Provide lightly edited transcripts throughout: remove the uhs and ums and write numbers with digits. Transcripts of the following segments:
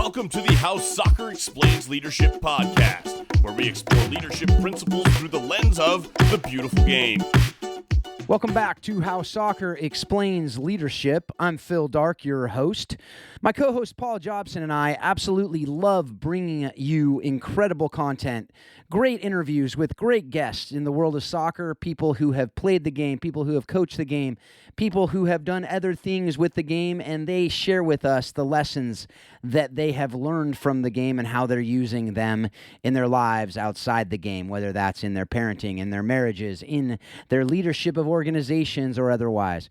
Welcome to the How Soccer Explains Leadership podcast, where we explore leadership principles through the lens of the beautiful game. Welcome back to How Soccer Explains Leadership. I'm Phil Dark, your host. My co-host Paul Jobson and I absolutely love bringing you incredible content, great interviews with great guests in the world of soccer, people who have played the game, people who have coached the game, people who have done other things with the game, and they share with us the lessons that they have learned from the game and how they're using them in their lives outside the game, whether that's in their parenting, in their marriages, in their leadership of organizations, or otherwise.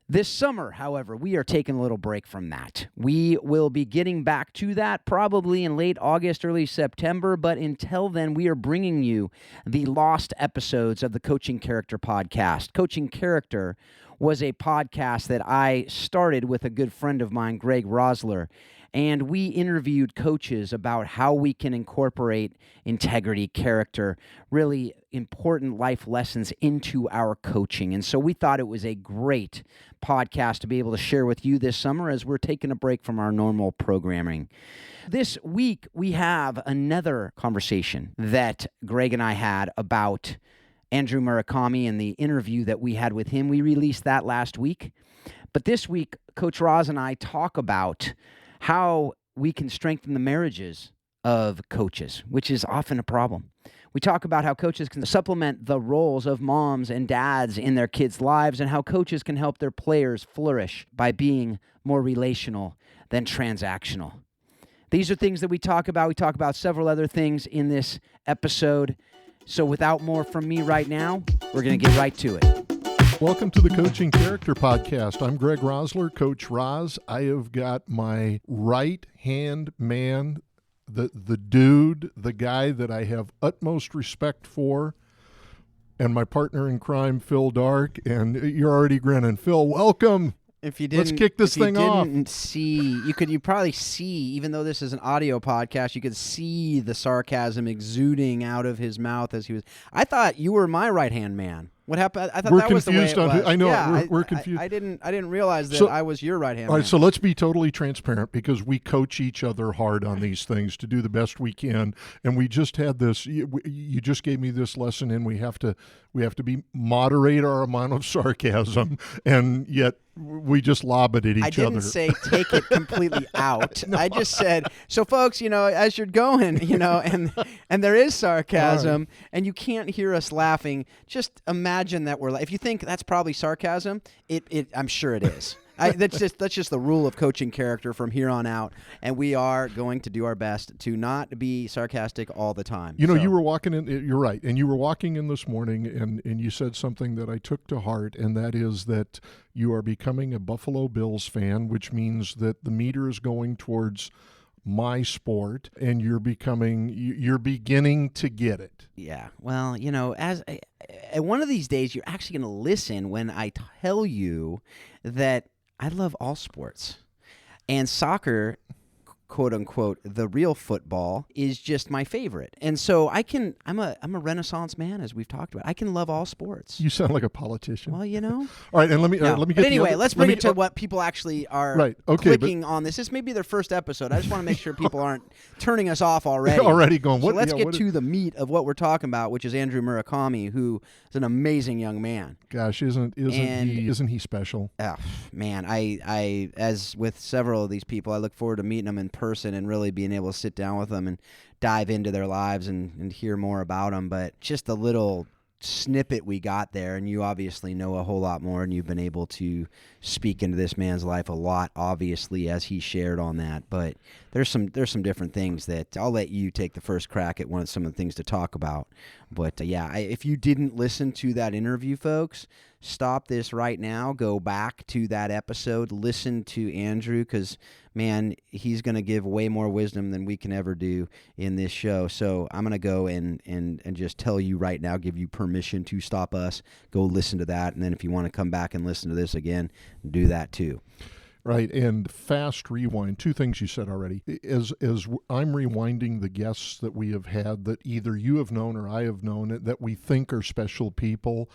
This summer, however, we are taking a little break from that. We will be getting back to that probably in late August, early September, but until then, we are bringing you the lost episodes of the Coaching Character podcast. Coaching Character was a podcast that I started with a good friend of mine, Greg Rosler, and we interviewed coaches about how we can incorporate integrity, character, really important life lessons into our coaching. And so we thought it was a great podcast to be able to share with you this summer as we're taking a break from our normal programming. This week, we have another conversation that Greg and I had about Andrew Murakami and the interview that we had with him. We released that last week. But this week, Coach Roz and I talk about how we can strengthen the marriages of coaches, which is often a problem. We talk about how coaches can supplement the roles of moms and dads in their kids' lives and how coaches can help their players flourish by being more relational than transactional. These are things that we talk about. We talk about several other things in this episode. So without more from me right now, we're going to get right to it. Welcome to the Coaching Character Podcast. I'm Greg Rosler, Coach Roz. I have got my right-hand man, the dude, the guy that I have utmost respect for, and my partner in crime, Phil Dark. And you're already grinning. Phil, welcome. Let's kick this thing off. You probably see, even though this is an audio podcast, you could see the sarcasm exuding out of his mouth as he was. I thought you were my right-hand man. What happened? I thought we're that was the way it was. I know. Yeah, we're confused. I didn't realize that I was your right-hand man. All right, so let's be totally transparent because we coach each other hard on these things to do the best we can. And we just had this. You just gave me this lesson, and we have to moderate our amount of sarcasm, and yet we just lob it at each other. I didn't say take it completely out. No. I just said, so folks, as you're going, and there is sarcasm, right, and you can't hear us laughing, just imagine that if you think that's probably sarcasm, I'm sure it is. That's just the rule of coaching character from here on out, and we are going to do our best to not be sarcastic all the time. You were walking in. You're right, and you were walking in this morning, and you said something that I took to heart, and that is that you are becoming a Buffalo Bills fan, which means that the meter is going towards my sport, and you're beginning to get it. Yeah. Well, as one of these days, you're actually going to listen when I tell you that I love all sports, and soccer, quote unquote, the real football, is just my favorite. And so I'm a Renaissance man, as we've talked about. I can love all sports. You sound like a politician. Well, All right, and let me get. But anyway, let's bring it to what people actually are clicking on this. This may be their first episode. I just want to make sure people aren't turning us off already. Already going. So let's get to the meat of what we're talking about, which is Andrew Murakami, who is an amazing young man. Gosh, isn't he special? Oh, man, I as with several of these people, I look forward to meeting them in person and really being able to sit down with them and dive into their lives and hear more about them. But just a little snippet we got there, and you obviously know a whole lot more, and you've been able to speak into this man's life a lot, obviously, as he shared on that. But there's some different things that I'll let you take the first crack at some of the things to talk about. But if you didn't listen to that interview, folks, stop this right now, go back to that episode, listen to Andrew, because, man, he's going to give way more wisdom than we can ever do in this show. So I'm going to go and just tell you right now, give you permission to stop us, go listen to that, and then if you want to come back and listen to this again, do that too. Right, and fast rewind, two things you said already. As I'm rewinding the guests that we have had that either you have known or I have known that we think are special people,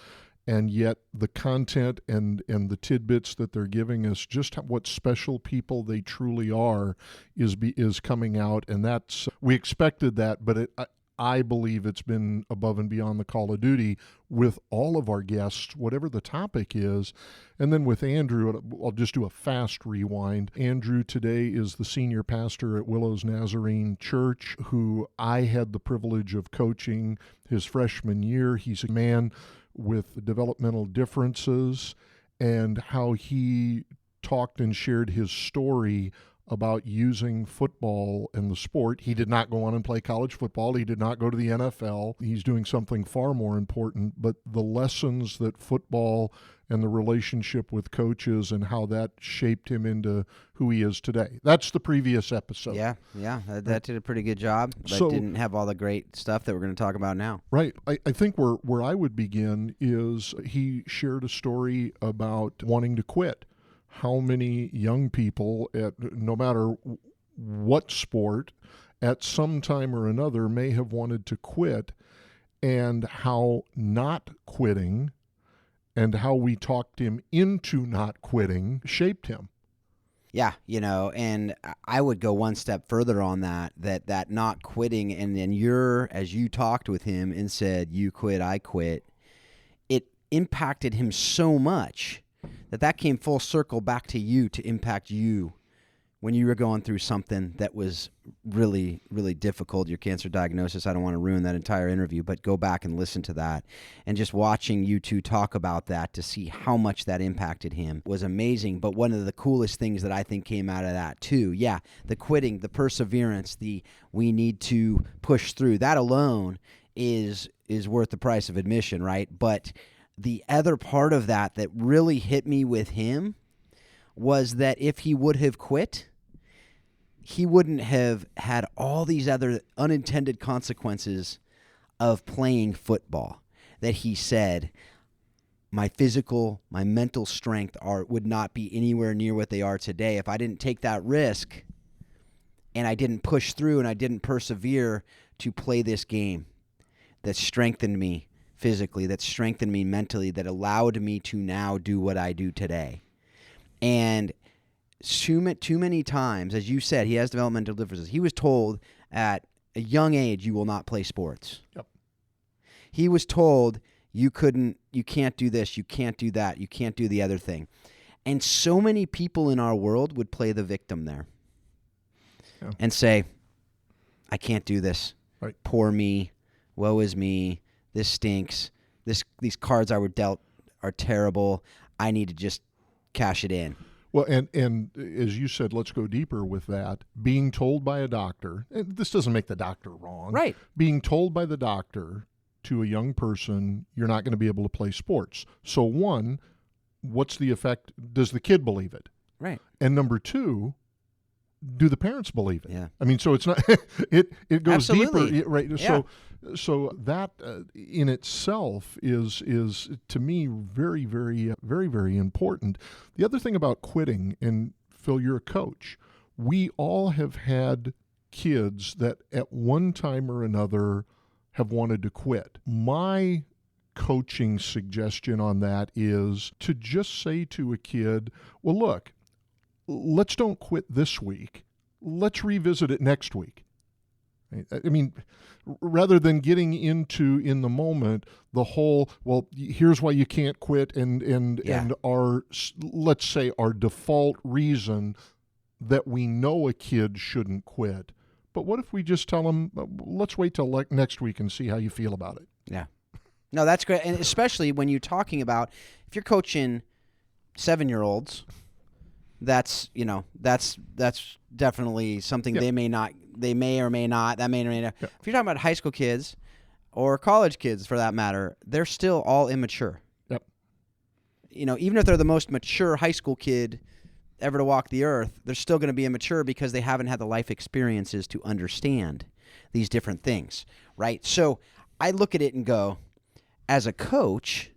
and yet the content and the tidbits that they're giving us, just what special people they truly are, is coming out, and that's, we expected that, but I believe it's been above and beyond the call of duty with all of our guests, whatever the topic is. And then with Andrew, I'll just do a fast rewind. Andrew today is the senior pastor at Willows Nazarene Church, who I had the privilege of coaching his freshman year. He's a man with developmental differences, and how he talked and shared his story about using football and the sport. He did not go on and play college football. He did not go to the NFL. He's doing something far more important, but the lessons that football and the relationship with coaches and how that shaped him into who he is today. That's the previous episode. Yeah, that did a pretty good job, but didn't have all the great stuff that we're going to talk about now. Right. I think where I would begin is he shared a story about wanting to quit. How many young people, no matter what sport, at some time or another may have wanted to quit, and how not quitting and how we talked him into not quitting shaped him. Yeah, and I would go one step further on that not quitting, and then as you talked with him and said, you quit, I quit, it impacted him so much that came full circle back to you, to impact you when you were going through something that was really, really difficult, your cancer diagnosis. I don't want to ruin that entire interview, but go back and listen to that. And just watching you two talk about that to see how much that impacted him was amazing. But one of the coolest things that I think came out of that too, the quitting, the perseverance, we need to push through, that alone is worth the price of admission, right? But the other part of that really hit me with him was that if he would have quit, he wouldn't have had all these other unintended consequences of playing football. That he said, my physical, my mental strength would not be anywhere near what they are today if I didn't take that risk and I didn't push through and I didn't persevere to play this game that strengthened me physically, that strengthened me mentally, that allowed me to now do what I do today. And too many times, as you said, he has developmental differences. He was told at a young age, you will not play sports. Yep. He was told you can't do this, you can't do that, you can't do the other thing. And so many people in our world would play the victim there and say, I can't do this. Right. Poor me. Woe is me. This stinks. These cards I were dealt are terrible. I need to just cash it in. Well, and as you said, let's go deeper with that. Being told by a doctor, and this doesn't make the doctor wrong. Right. Being told by the doctor to a young person, you're not going to be able to play sports. So one, what's the effect? Does the kid believe it? Right. And number two, do the parents believe it? Yeah. I mean, so it's not, it goes Absolutely. deeper. Right. Yeah. So that in itself is to me very, very, very, very important. The other thing about quitting, and Phil, you're a coach, we all have had kids that at one time or another have wanted to quit. My coaching suggestion on that is to just say to a kid, well, look, let's don't quit this week. Let's revisit it next week. I mean, rather than getting into, in the moment, the whole, well, here's why you can't quit, and our, let's say, our default reason that we know a kid shouldn't quit. But what if we just tell them, let's wait till next week and see how you feel about it? Yeah. No, that's great. And especially when you're talking about, if you're coaching 7-year-olds, that's definitely something they may or may not. If you're talking about high school kids or college kids for that matter, they're still all immature. Yep. Even if they're the most mature high school kid ever to walk the earth, they're still going to be immature because they haven't had the life experiences to understand these different things, right? So I look at it and go, as a coach,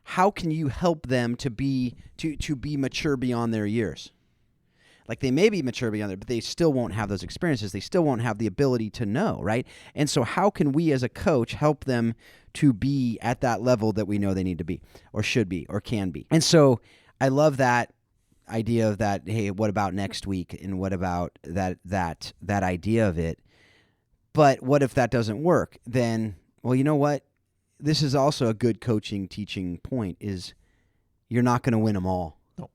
how can you help them to be mature beyond their years? Like they may be mature beyond it, but they still won't have those experiences. They still won't have the ability to know, right? And so how can we as a coach help them to be at that level that we know they need to be or should be or can be? And so I love that idea of that, hey, what about next week? And what about that idea of it? But what if that doesn't work? Then, well, you know what? This is also a good coaching, teaching point is you're not going to win them all. No.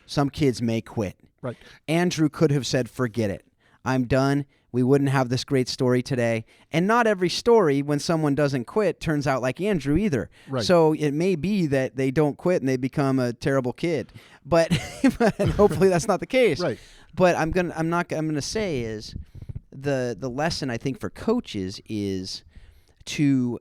Some kids may quit. Right. Andrew could have said, forget it. I'm done. We wouldn't have this great story today. And not every story, when someone doesn't quit, turns out like Andrew either. Right. So it may be that they don't quit and they become a terrible kid. But and hopefully that's not the case. Right. But I'm gonna say is the lesson I think for coaches is to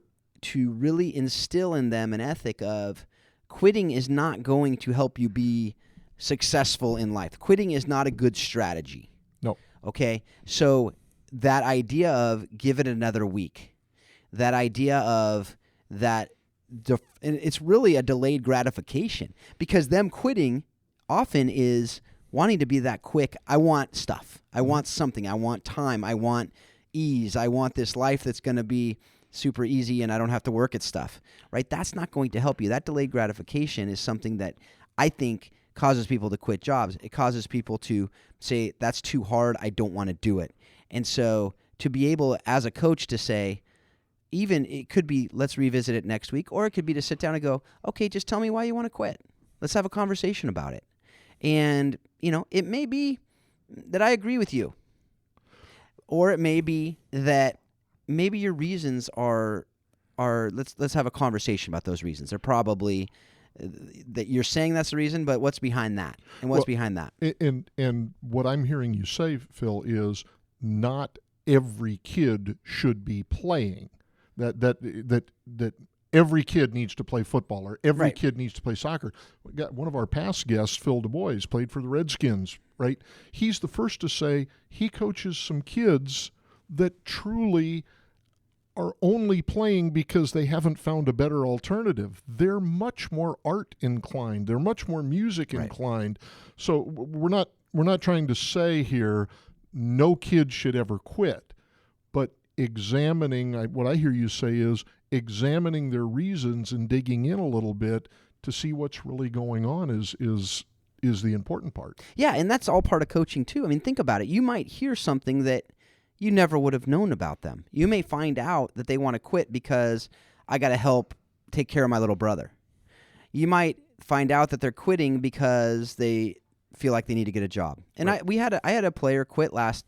really instill in them an ethic of quitting is not going to help you be successful in life. Quitting is not a good strategy. No. Okay? So that idea of give it another week, that idea of that, and it's really a delayed gratification because them quitting often is wanting to be that quick. I want stuff. I want something. I want time. I want ease. I want this life that's going to be super easy and I don't have to work at stuff, right? That's not going to help you. That delayed gratification is something that I think causes people to quit jobs. It causes people to say, that's too hard, I don't want to do it. And so to be able, as a coach, to say, even it could be, let's revisit it next week, or it could be to sit down and go, okay, just tell me why you want to quit. Let's have a conversation about it. And, it may be that I agree with you, or it may be that maybe your reasons are let's have a conversation about those reasons. They're probably that you're saying that's the reason, but what's behind that? And what's behind that? And what I'm hearing you say, Phil, is not every kid should be playing. That every kid needs to play football or every Right. kid needs to play soccer. We got one of our past guests, Phil Du Bois, played for the Redskins, right? He's the first to say he coaches some kids that truly are only playing because they haven't found a better alternative. They're much more art inclined. They're much more music inclined. So we're not trying to say here no kid should ever quit, but examining what I hear you say is examining their reasons and digging in a little bit to see what's really going on is the important part. Yeah, and that's all part of coaching too. I mean, think about it. You might hear something that you never would have known about them. You may find out that they want to quit because I got to help take care of my little brother. You might find out that they're quitting because they feel like they need to get a job. And Right. I had a player quit last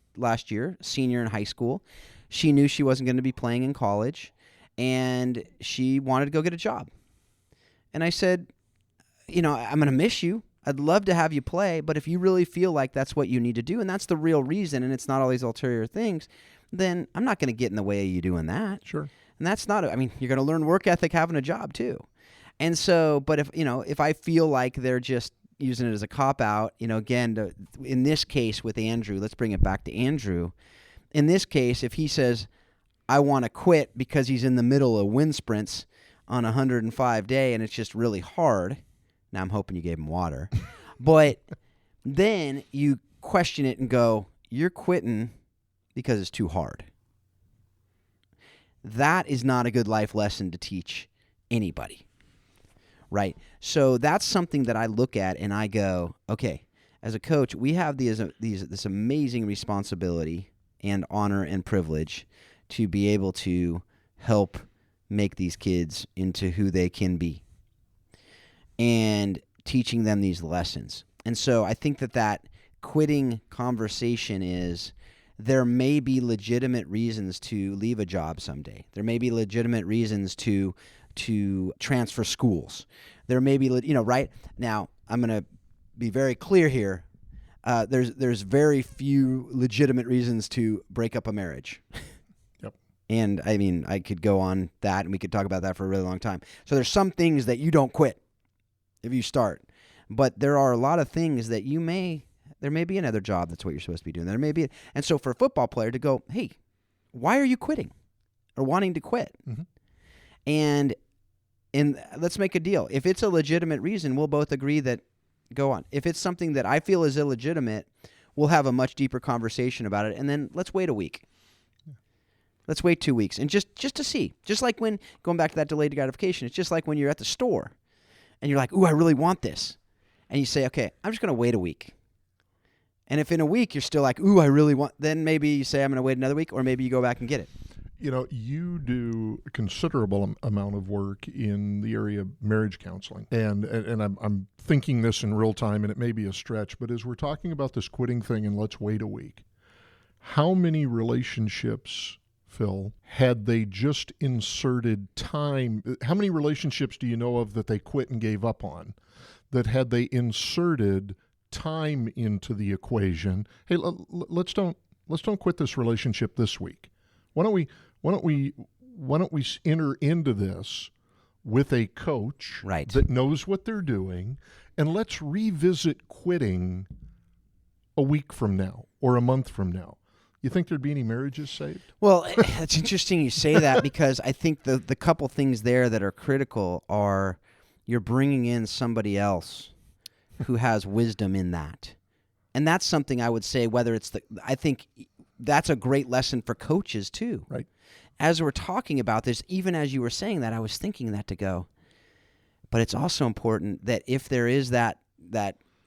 year, senior in high school. She knew she wasn't going to be playing in college, and she wanted to go get a job. And I said, I'm going to miss you. I'd love to have you play, but if you really feel like that's what you need to do, and that's the real reason, and it's not all these ulterior things, then I'm not going to get in the way of you doing that. Sure. And that's not, you're going to learn work ethic having a job too. And so, but if I feel like they're just using it as a cop-out, again, in this case with Andrew, let's bring it back to Andrew. In this case, if he says, I want to quit because he's in the middle of wind sprints on a 105 day and it's just really hard. Now I'm hoping you gave him water. But then you question it and go, you're quitting because it's too hard. That is not a good life lesson to teach anybody, right? So that's something that I look at and I go, okay, as a coach, we have this amazing responsibility and honor and privilege to be able to help make these kids into who they can be and teaching them these lessons. And so I think that quitting conversation is, there may be legitimate reasons to leave a job someday. There may be legitimate reasons to transfer schools. There may be, right? Now, I'm going to be very clear here. There's very few legitimate reasons to break up a marriage. Yep. And I could go on that and we could talk about that for a really long time. So there's some things that you don't quit if you start. But there are a lot of things that there may be another job that's what you're supposed to be doing. There may be, and so for a football player to go, hey, why are you quitting or wanting to quit? Mm-hmm. And let's make a deal. If it's a legitimate reason, we'll both agree that go on. If it's something that I feel is illegitimate, we'll have a much deeper conversation about it, and then let's wait a week. Let's wait 2 weeks, and just to see. Just like when, going back to that delayed gratification, it's just like when you're at the store, and you're like, ooh, I really want this. And you say, okay, I'm just going to wait a week. And if in a week you're still like, ooh, I really want, then maybe you say, I'm going to wait another week, or maybe you go back and get it. You know, you do a considerable amount of work in the area of marriage counseling, and I'm thinking this in real time, and it may be a stretch, but as we're talking about this quitting thing and let's wait a week, how many relationships, Phil, had they just inserted time? How many relationships do you know of that they quit and gave up on, that had they inserted time into the equation? Hey, let's don't quit this relationship this week. Why don't we enter into this with a coach right. that knows what they're doing, and let's revisit quitting a week from now or a month from now. You think there'd be any marriages saved? Well, it's interesting you say that, because I think the couple things there that are critical are you're bringing in somebody else who has wisdom in that. And that's something I would say, I think that's a great lesson for coaches too. Right. As we're talking about this, even as you were saying that, I was thinking that to go. But it's also important that if there is that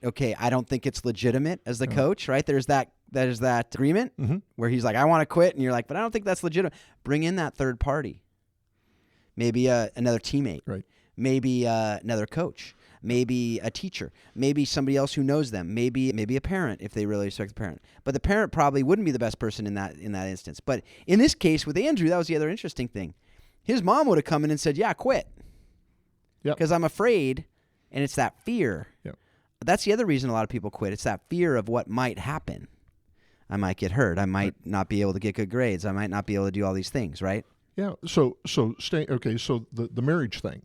okay, I don't think it's legitimate as the coach, right? There's that agreement where he's like, I want to quit, and you're like, but I don't think that's legitimate. Bring in that third party. Maybe another teammate. Right. Maybe another coach. Maybe a teacher, maybe somebody else who knows them, maybe a parent if they really respect the parent. But the parent probably wouldn't be the best person in that instance. But in this case with Andrew, that was the other interesting thing. His mom would have come in and said, yeah, quit. Because I'm afraid, and it's that fear. Yep. That's the other reason a lot of people quit. It's that fear of what might happen. I might get hurt. I might not be able to get good grades. I might not be able to do all these things, right? Yeah. So the marriage thing.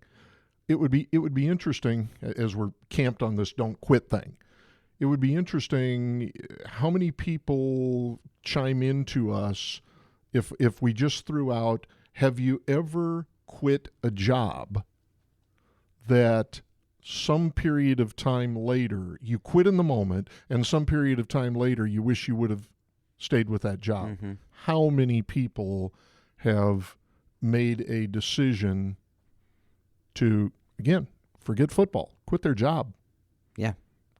It would be interesting, as we're camped on this don't quit thing. It would be interesting how many people chime into us if we just threw out, have you ever quit a job that some period of time later, you quit in the moment, and some period of time later you wish you would have stayed with that job? Mm-hmm. How many people have made a decision to, again, forget football, quit their job,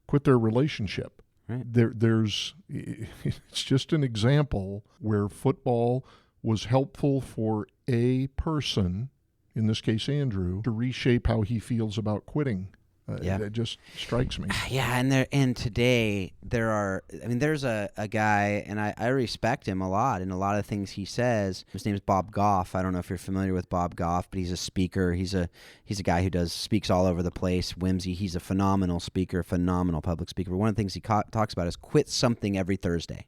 quit their relationship? Right. It's just an example where football was helpful for a person, in this case Andrew, to reshape how he feels about quitting. It just strikes me. Yeah, and today there's a guy, and I respect him a lot in a lot of things he says. His name is Bob Goff. I don't know if you're familiar with Bob Goff, but he's a speaker. He's a guy who speaks all over the place. Whimsy. He's a phenomenal speaker, phenomenal public speaker. But one of the things he talks about is quit something every Thursday,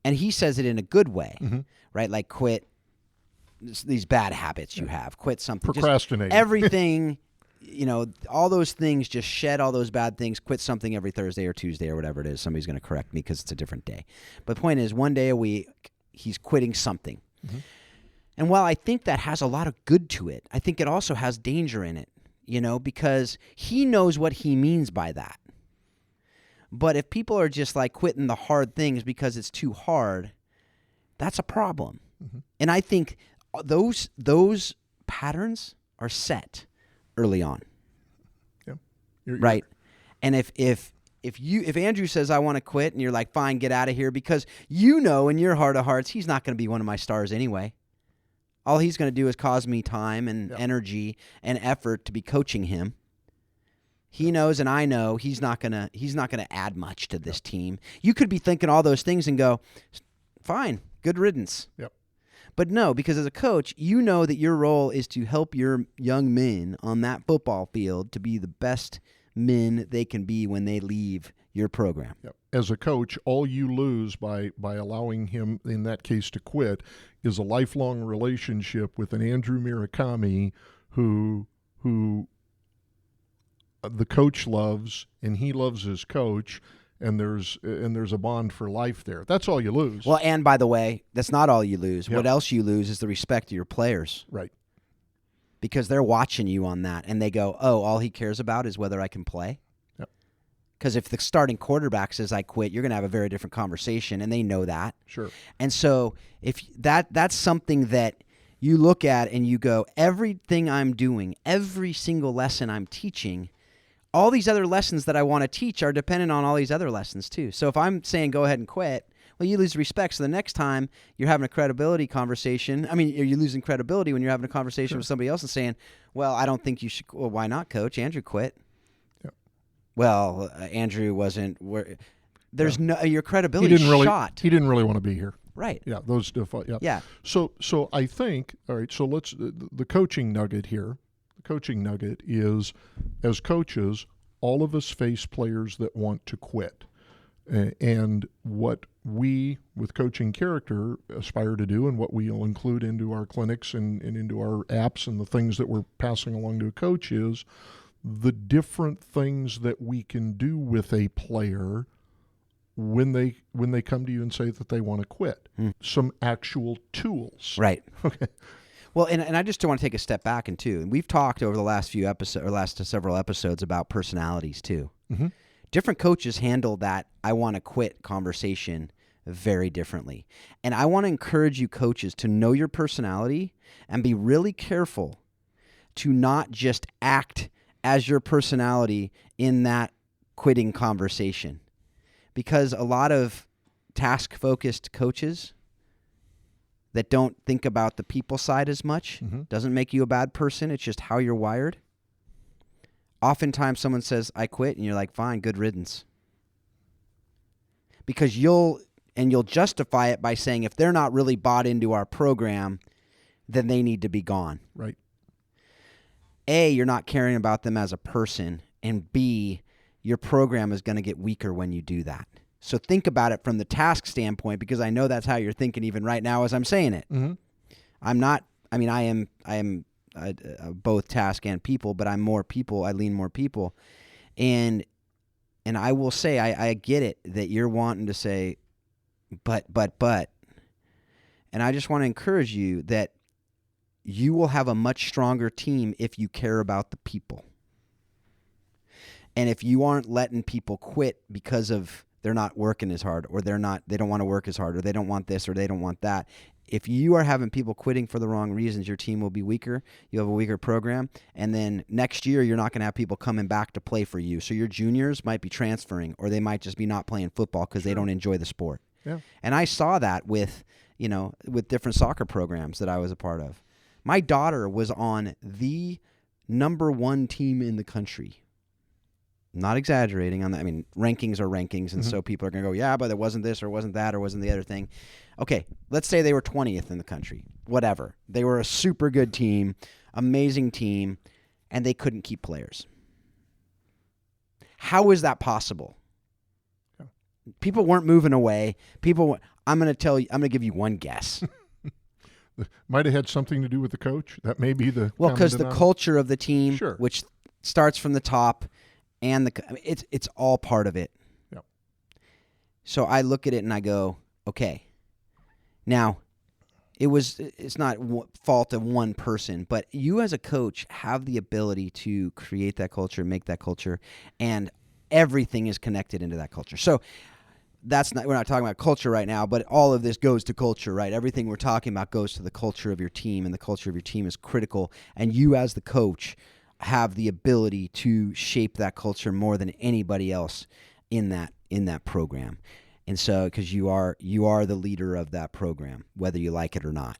and he says it in a good way, right? Like quit these bad habits you have. Quit something. Procrastinate. Everything. All those things, just shed all those bad things, quit something every Thursday or Tuesday or whatever it is. Somebody's going to correct me because it's a different day. But the point is, one day a week, he's quitting something. Mm-hmm. And while I think that has a lot of good to it, I think it also has danger in it, because he knows what he means by that. But if people are just like quitting the hard things because it's too hard, that's a problem. Mm-hmm. And I think those patterns are set early on. Yeah. Right. And if Andrew says, I want to quit, and you're like, fine, get out of here, because in your heart of hearts, he's not going to be one of my stars anyway. All he's going to do is cause me time and energy and effort to be coaching him. He knows, and I know he's not going to add much to this team. You could be thinking all those things and go, fine, good riddance. Yep. But no, because as a coach, you know that your role is to help your young men on that football field to be the best men they can be when they leave your program. Yep. As a coach, all you lose by allowing him, in that case, to quit is a lifelong relationship with an Andrew Murakami who the coach loves, and he loves his coach. And there's a bond for life there. That's all you lose. Well, and by the way, that's not all you lose. Yep. What else you lose is the respect of your players. Right. Because they're watching you on that, and they go, oh, all he cares about is whether I can play? Yep. Because if the starting quarterback says I quit, you're going to have a very different conversation, and they know that. Sure. And so if that's something that you look at and you go, everything I'm doing, every single lesson I'm teaching, all these other lessons that I want to teach are dependent on all these other lessons too. So if I'm saying go ahead and quit, well, you lose respect. So the next time you're having a credibility conversation, you're losing credibility when you're having a conversation with somebody else and saying, well, I don't think you should. Well, why not, Coach? Andrew quit. Well, Andrew wasn't. There's no your credibility shot. He didn't really want to be here. Right. Yeah. Those. Yeah. Yeah. So I think. All right. So let's the coaching nugget here. The coaching nugget is, as coaches, all of us face players that want to quit, and what we with Coaching Character aspire to do, and what we'll include into our clinics and into our apps and the things that we're passing along to a coach is the different things that we can do with a player when they come to you and say that they want to quit. Some actual tools. Right. Okay. Well, and I just want to take a step back and we've talked over the last few episodes or last several episodes about personalities too. Mm-hmm. Different coaches handle that I want to quit conversation very differently. And I want to encourage you coaches to know your personality and be really careful to not just act as your personality in that quitting conversation. Because a lot of task-focused coaches that don't think about the people side as much doesn't make you a bad person. It's just how you're wired. Oftentimes someone says, I quit, and you're like, fine, good riddance. Because you'll justify it by saying if they're not really bought into our program, then they need to be gone. Right. A, you're not caring about them as a person, and B, your program is going to get weaker when you do that. So think about it from the task standpoint, because I know that's how you're thinking even right now as I'm saying it. Mm-hmm. I am both task and people, but I'm more people. I lean more people. And I will say, I get it that you're wanting to say, but. And I just want to encourage you that you will have a much stronger team if you care about the people. And if you aren't letting people quit because of they're not working as hard, or they don't want to work as hard, or they don't want this, or they don't want that. If you are having people quitting for the wrong reasons, your team will be weaker. You'll have a weaker program. And then next year, you're not going to have people coming back to play for you. So your juniors might be transferring, or they might just be not playing football because they don't enjoy the sport. Yeah. And I saw that with different soccer programs that I was a part of. My daughter was on the number one team in the country. Not exaggerating on that. I mean, rankings are rankings, and so people are going to go, yeah, but it wasn't this or wasn't that or wasn't the other thing. Okay, let's say they were 20th in the country. Whatever. They were a super good team, amazing team, and they couldn't keep players. How is that possible? Yeah. People weren't moving away. I'm going to give you one guess. Might have had something to do with the coach. That may be the because the culture of the team, sure, which starts from the top, and it's all part of it. Yep. So I look at it and I go, okay. Now, it's not fault of one person, but you as a coach have the ability to create that culture, make that culture, and everything is connected into that culture. So we're not talking about culture right now, but all of this goes to culture, right? Everything we're talking about goes to the culture of your team, and the culture of your team is critical. And you as the coach have the ability to shape that culture more than anybody else in that program. And so, because you are the leader of that program, whether you like it or not.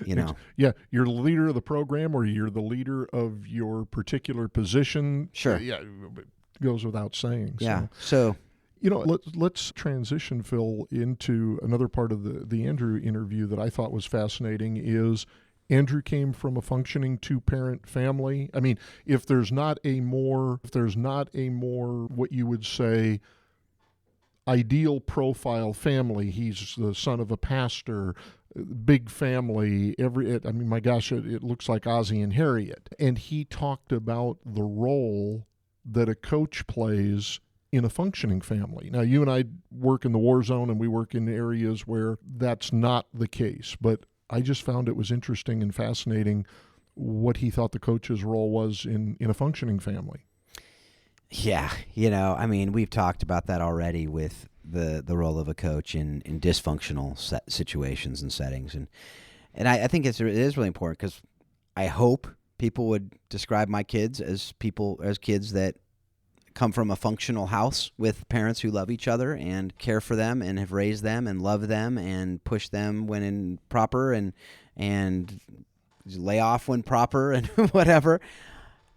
Yeah, you're the leader of the program, or you're the leader of your particular position. Sure. Yeah, it goes without saying. Yeah. So let's transition, Phil, into another part of the Andrew interview that I thought was fascinating. Is Andrew came from a functioning two-parent family. I mean, if there's not a more what you would say ideal profile family, he's the son of a pastor, big family. My gosh, it looks like Ozzie and Harriet. And he talked about the role that a coach plays in a functioning family. Now, you and I work in the war zone, and we work in areas where that's not the case. But I just found it was interesting and fascinating what he thought the coach's role was in a functioning family. Yeah, I mean, we've talked about that already with the role of a coach in dysfunctional situations and settings, and I think it is really important because I hope people would describe my kids as kids that come from a functional house with parents who love each other and care for them and have raised them and love them and push them when improper and lay off when proper and whatever.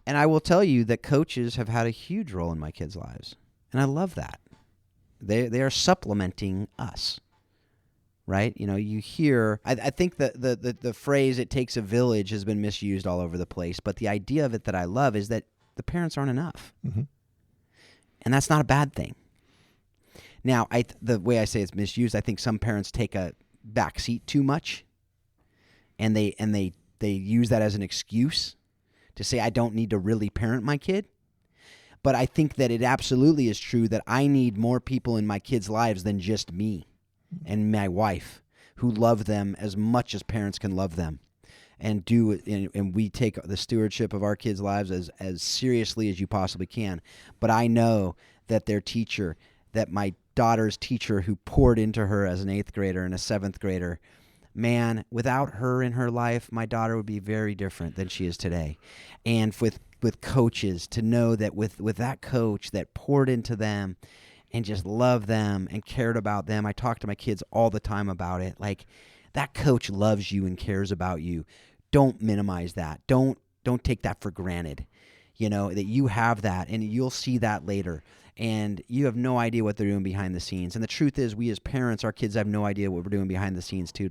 And I will tell you that coaches have had a huge role in my kids' lives, and I love that. They are supplementing us, right? You hear. I think the phrase "it takes a village" has been misused all over the place, but the idea of it that I love is that the parents aren't enough, and that's not a bad thing. Now, the way I say it's misused, I think some parents take a backseat too much, and they use that as an excuse to say I don't need to really parent my kid. But I think that it absolutely is true that I need more people in my kids' lives than just me and my wife who love them as much as parents can love them and do it. And we take the stewardship of our kids' lives as seriously as you possibly can. But I know that their teacher, that my daughter's teacher who poured into her as an 8th grader and a 7th grader, man, without her in her life, my daughter would be very different than she is today. And with coaches, to know that with that coach that poured into them and just loved them and cared about them. I talk to my kids all the time about it. Like, that coach loves you and cares about you. Don't minimize that. Don't take that for granted. That you have that, and you'll see that later. And you have no idea what they're doing behind the scenes. And the truth is, we as parents, our kids have no idea what we're doing behind the scenes too.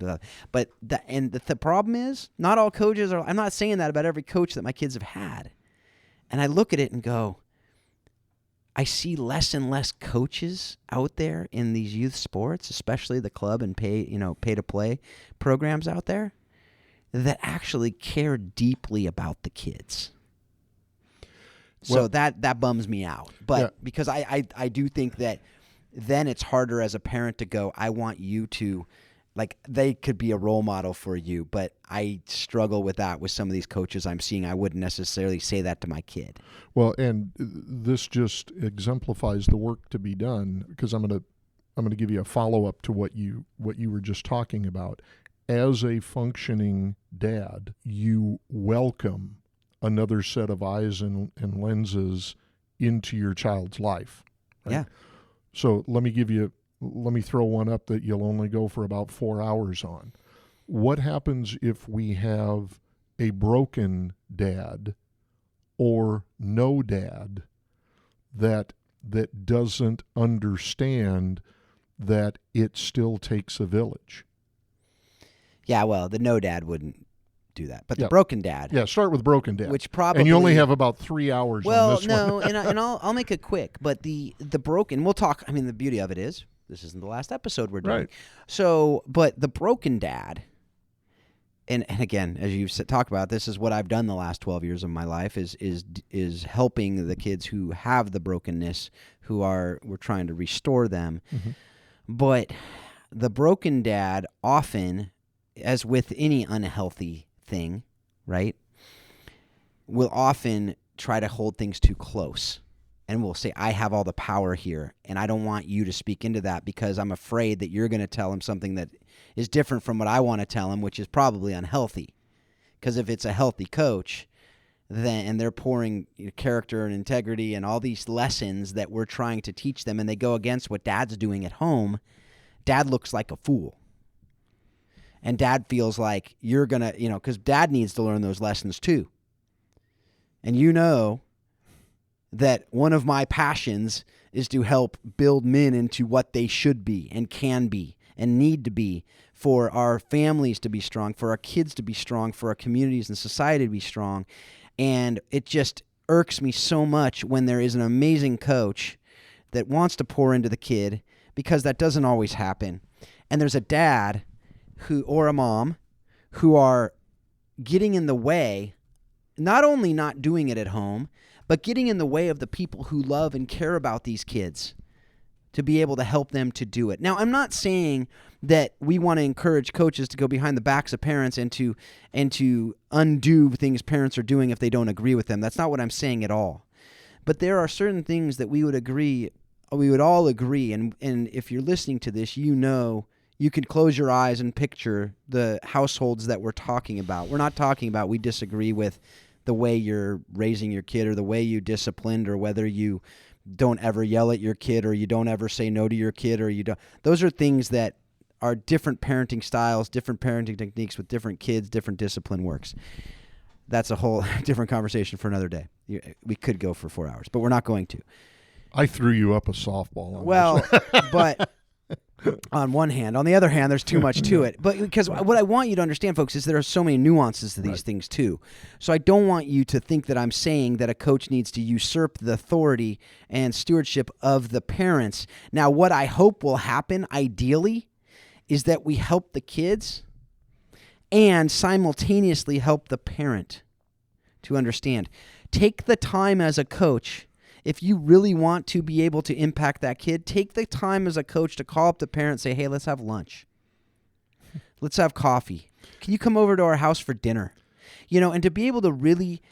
But the problem is, not all coaches are. I'm not saying that about every coach that my kids have had. And I look at it and go, I see less and less coaches out there in these youth sports, especially the club and pay to play programs out there, that actually care deeply about the kids. So that bums me out. But because I do think that then it's harder as a parent to go, I want you to, like, they could be a role model for you, but I struggle with that with some of these coaches I'm seeing. I wouldn't necessarily say that to my kid. Well, and this just exemplifies the work to be done, because I'm going to give you a follow-up to what you were just talking about. As a functioning dad, you welcome another set of eyes and lenses into your child's life. Right? Yeah. So let me throw one up that you'll only go for about 4 hours on. What happens if we have a broken dad or no dad that doesn't understand that it still takes a village? Yeah, well, the no dad wouldn't do that, but the broken dad. Yeah, start with broken dad. Which probably, and you only have about 3 hours on this one. Well, no, and I'll make it quick. But the broken, we'll talk. I mean, the beauty of it is this isn't the last episode we're doing. Right. So, but the broken dad, and again, as you've talked about, this is what I've done the last 12 years of my life is helping the kids who have the brokenness, we're trying to restore them. Mm-hmm. But the broken dad often, as with any unhealthy thing, right, will often try to hold things too close. And will say, I have all the power here, and I don't want you to speak into that because I'm afraid that you're going to tell him something that is different from what I want to tell him, which is probably unhealthy. Because if it's a healthy coach, and they're pouring character and integrity and all these lessons that we're trying to teach them, and they go against what dad's doing at home, dad looks like a fool. And dad feels like you're going to, because dad needs to learn those lessons too. And that one of my passions is to help build men into what they should be and can be and need to be for our families to be strong, for our kids to be strong, for our communities and society to be strong. And it just irks me so much when there is an amazing coach that wants to pour into the kid, because that doesn't always happen. And there's a dad or a mom who are getting in the way, not only not doing it at home, but getting in the way of the people who love and care about these kids to be able to help them to do it. Now, I'm not saying that we want to encourage coaches to go behind the backs of parents and to undo things parents are doing if they don't agree with them. That's not what I'm saying at all. But there are certain things that we would all agree, and if you're listening to this, you know, you can close your eyes and picture the households that we're talking about. We're not talking about we disagree with the way you're raising your kid or the way you disciplined or whether you don't ever yell at your kid or you don't ever say no to your kid or you don't. Those are things that are different parenting styles, different parenting techniques with different kids, different discipline works. That's a whole different conversation for another day. We could go for 4 hours, but we're not going to. I threw you up a softball on Well, this. but on one hand. On the other hand, there's too much to it. But because what I want you to understand, folks, is there are so many nuances to these things too. So I don't want you to think that I'm saying that a coach needs to usurp the authority and stewardship of the parents. Now, what I hope will happen, ideally, is that we help the kids and simultaneously help the parent to understand. Take the time as a coach. If you really want to be able to impact that kid, take the time as a coach to call up the parent and say, hey, let's have lunch. Let's have coffee. Can you come over to our house for dinner? And to be able to really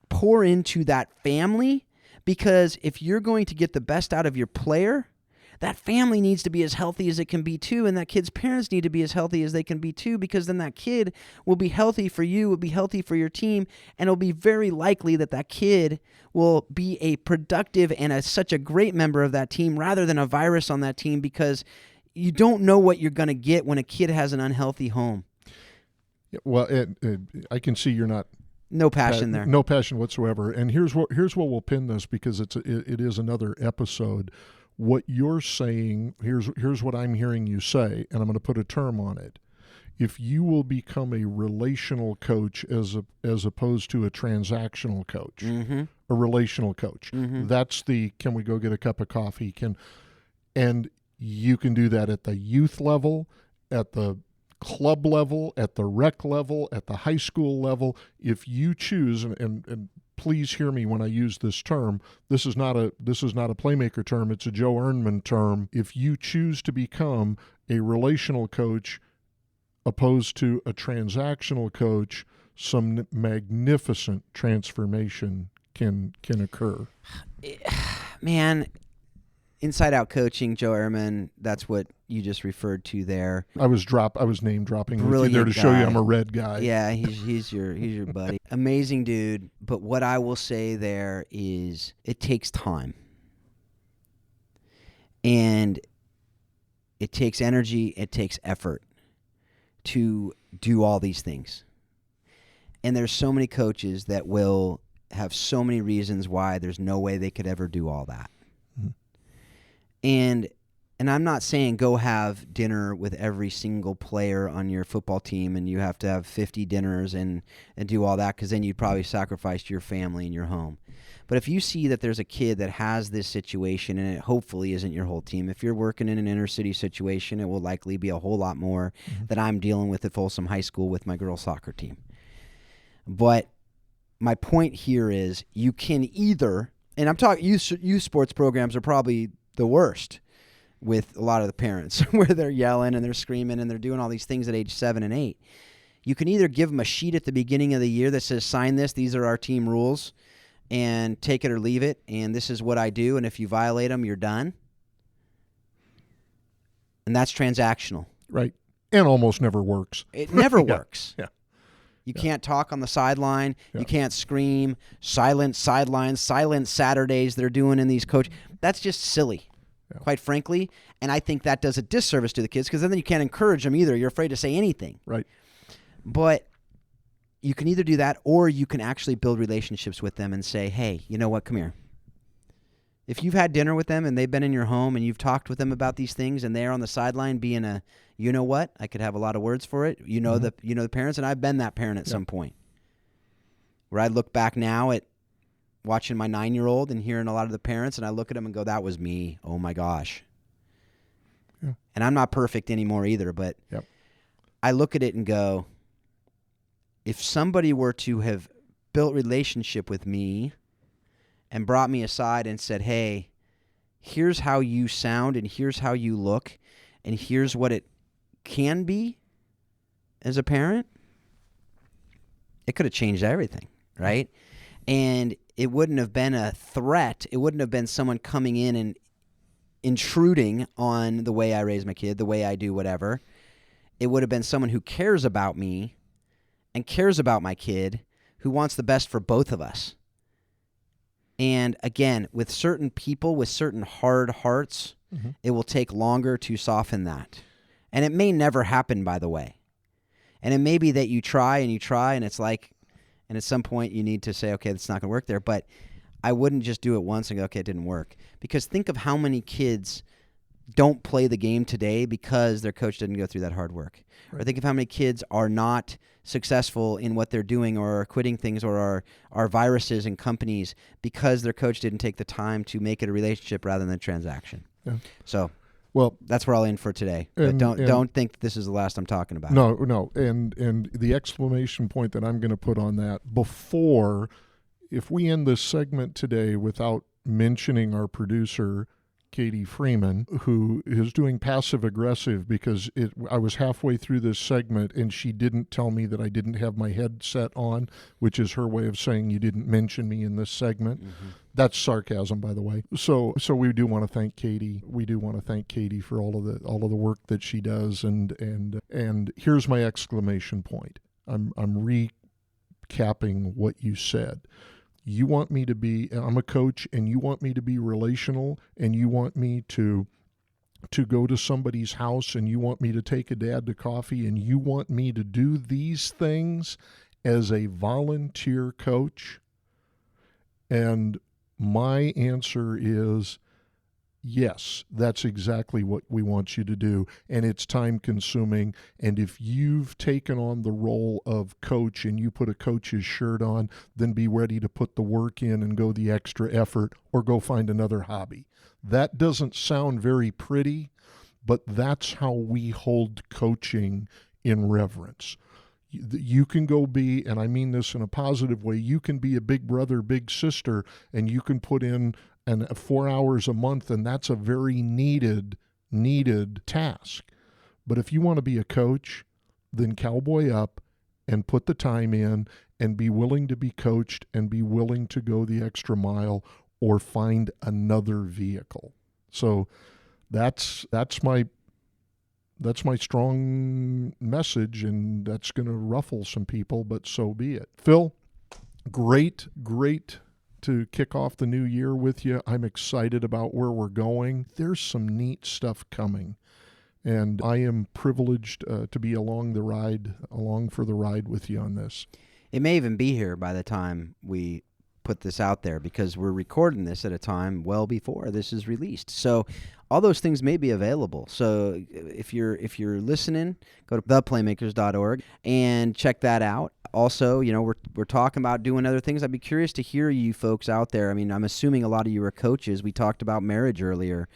pour into that family, because if you're going to get the best out of your player, that family needs to be as healthy as it can be too, and that kid's parents need to be as healthy as they can be too, because then that kid will be healthy for you, will be healthy for your team, and it'll be very likely that that kid will be a productive and such a great member of that team rather than a virus on that team, because you don't know what you're going to get when a kid has an unhealthy home. Yeah, well, I can see you're not. No passion there. No passion whatsoever. And here's what we'll pin this, because it is another episode. What you're saying, here's what I'm hearing you say, and I'm going to put a term on it. If you will become a relational coach as opposed to a transactional coach, a relational coach, that's the can we go get a cup of coffee? And you can do that at the youth level, at the club level, at the rec level, at the high school level. If you choose, and please hear me when I use this term. This is not a Playmaker term. It's a Joe Earnman term. If you choose to become a relational coach opposed to a transactional coach, some magnificent transformation can occur. Man, inside out coaching, Joe Ehrman, that's what you just referred to there. I was name dropping Brilliant there to guy. show you I'm a red guy. Yeah, he's your buddy. Amazing dude. But what I will say there is it takes time. And it takes energy, it takes effort to do all these things. And there's so many coaches that will have so many reasons why there's no way they could ever do all that. And I'm not saying go have dinner with every single player on your football team and you have to have 50 dinners and do all that, because then you'd probably sacrifice your family and your home. But if you see that there's a kid that has this situation, and it hopefully isn't your whole team, if you're working in an inner city situation, it will likely be a whole lot more that I'm dealing with at Folsom High School with my girls' soccer team. But my point here is you can either, and I'm talking youth sports programs are probably the worst with a lot of the parents, where they're yelling and they're screaming and they're doing all these things at age 7 and 8. You can either give them a sheet at the beginning of the year that says, sign this, these are our team rules, and take it or leave it, and this is what I do, and if you violate them, you're done. And that's transactional. Right. And almost never works. It never works. Yeah. You can't talk on the sideline. Yeah. You can't scream. Silent sidelines, silent Saturdays they're doing in these coach. That's just silly, quite frankly. And I think that does a disservice to the kids, because then you can't encourage them either. You're afraid to say anything. Right. But you can either do that, or you can actually build relationships with them and say, hey, you know what, come here. If you've had dinner with them and they've been in your home and you've talked with them about these things and they're on the sideline being a, you know what, I could have a lot of words for it. You know the parents, and I've been that parent at some point, where I look back now at watching my 9-year-old and hearing a lot of the parents, and I look at them and go, that was me. Oh my gosh. Yeah. And I'm not perfect anymore either, but I look at it and go, if somebody were to have built relationship with me and brought me aside and said, hey, here's how you sound and here's how you look and here's what it can be as a parent, it could have changed everything, right? And it wouldn't have been a threat. It wouldn't have been someone coming in and intruding on the way I raise my kid, the way I do whatever. It would have been someone who cares about me and cares about my kid, who wants the best for both of us. And again, with certain people, with certain hard hearts, it will take longer to soften that. And it may never happen, by the way. And it may be that you try, and it's like, and at some point you need to say, okay, that's not going to work there. But I wouldn't just do it once and go, okay, it didn't work. Because think of how many kids don't play the game today because their coach didn't go through that hard work. Right. Or think of how many kids are not successful in what they're doing, or are quitting things, or are viruses in companies because their coach didn't take the time to make it a relationship rather than a transaction. Yeah. So, well, that's where I'll end for today. But don't think this is the last I'm talking about. No. And the exclamation point that I'm going to put on that before, if we end this segment today without mentioning our producer, Katie Freeman, who is doing passive aggressive because I was halfway through this segment and she didn't tell me that I didn't have my headset on, which is her way of saying you didn't mention me in this segment. That's sarcasm, by the way. So we do want to thank Katie. We do want to thank Katie for all of the work that she does. And here's my exclamation point. I'm recapping what you said. You want me to be, I'm a coach, and you want me to be relational, and you want me to go to somebody's house, and you want me to take a dad to coffee, and you want me to do these things as a volunteer coach? And my answer is yes, that's exactly what we want you to do, and it's time consuming. And if you've taken on the role of coach and you put a coach's shirt on, then be ready to put the work in and go the extra effort, or go find another hobby. That doesn't sound very pretty, but that's how we hold coaching in reverence. You can go be, and I mean this in a positive way, you can be a big brother, big sister, and you can put in 4 hours a month, and that's a very needed task. But if you want to be a coach, then cowboy up and put the time in and be willing to be coached and be willing to go the extra mile or find another vehicle. So that's my strong message, and that's going to ruffle some people, but so be it. Phil, great to kick off the new year with you. I'm excited about where we're going. There's some neat stuff coming, and I am privileged to be along for the ride with you on this. It may even be here by the time we put this out there, because we're recording this at a time well before this is released. So all those things may be available. So if you're listening, go to theplaymakers.org and check that out. Also, we're talking about doing other things. I'd be curious to hear you folks out there. I mean, I'm assuming a lot of you are coaches. We talked about marriage earlier.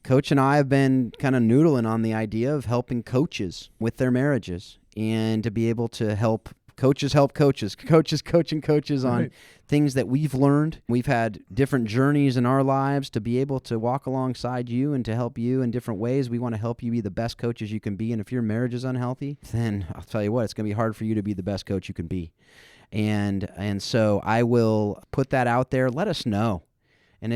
Coach and I have been kind of noodling on the idea of helping coaches with their marriages, and to be able to help coaches coaching coaches on things that we've learned. We've had different journeys in our lives to be able to walk alongside you and to help you in different ways. We want to help you be the best coaches you can be. And if your marriage is unhealthy, then I'll tell you what, it's going to be hard for you to be the best coach you can be. And so I will put that out there. Let us know. And,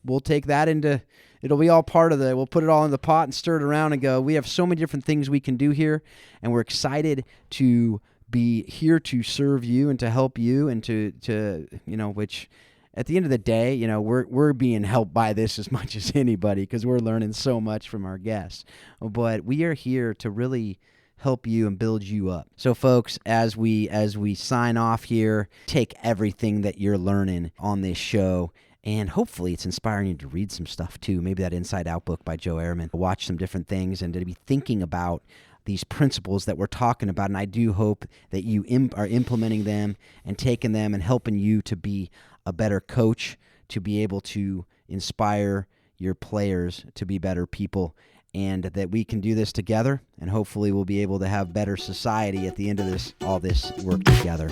we'll take that it'll be all part of we'll put it all in the pot and stir it around and go, we have so many different things we can do here. And we're excited to be here to serve you and to help you, and to which at the end of the day, we're being helped by this as much as anybody, because we're learning so much from our guests. But we are here to really help you and build you up. So folks, as we sign off here, take everything that you're learning on this show, and hopefully it's inspiring you to read some stuff too. Maybe that Inside Out book by Joe Ehrman. Watch some different things and to be thinking about these principles that we're talking about. And I do hope that you are implementing them and taking them and helping you to be a better coach, to be able to inspire your players to be better people, and that we can do this together. And hopefully we'll be able to have better society at the end of all this work together.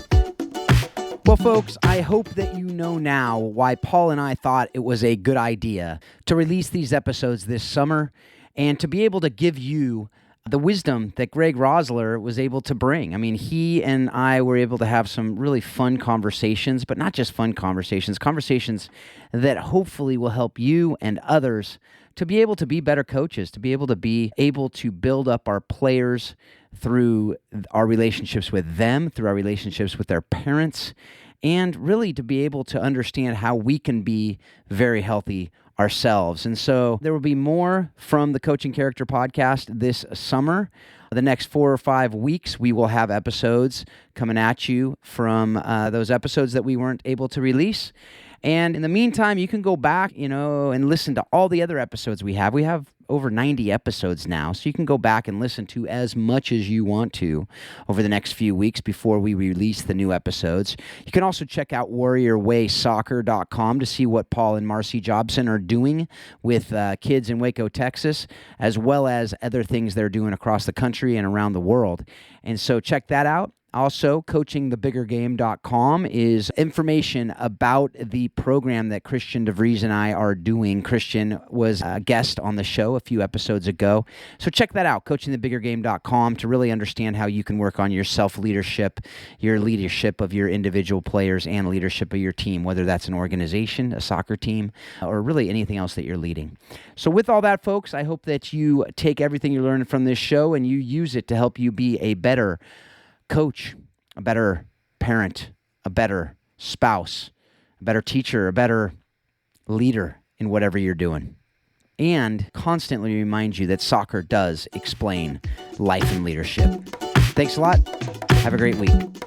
Well, folks, I hope that you know now why Paul and I thought it was a good idea to release these episodes this summer, and to be able to give you the wisdom that Greg Rosler was able to bring. I mean, he and I were able to have some really fun conversations, but not just fun conversations that hopefully will help you and others to be able to be better coaches, to be able to build up our players through our relationships with them, through our relationships with their parents, and really to be able to understand how we can be very healthy ourselves. And so there will be more from the Coaching Character podcast this summer. The next 4 or 5 weeks, we will have episodes coming at you from those episodes that we weren't able to release. And in the meantime, you can go back, and listen to all the other episodes we have. We have over 90 episodes now, so you can go back and listen to as much as you want to over the next few weeks before we release the new episodes. You can also check out warriorwaysoccer.com to see what Paul and Marcy Jobson are doing with kids in Waco, Texas, as well as other things they're doing across the country and around the world. And so check that out. Also, coachingthebiggergame.com is information about the program that Christian DeVries and I are doing. Christian was a guest on the show a few episodes ago. So check that out, coachingthebiggergame.com, to really understand how you can work on your self-leadership, your leadership of your individual players, and leadership of your team, whether that's an organization, a soccer team, or really anything else that you're leading. So with all that, folks, I hope that you take everything you learned from this show and you use it to help you be a better coach, a better parent, a better spouse, a better teacher, a better leader in whatever you're doing. And constantly remind you that soccer does explain life and leadership. Thanks a lot. Have a great week.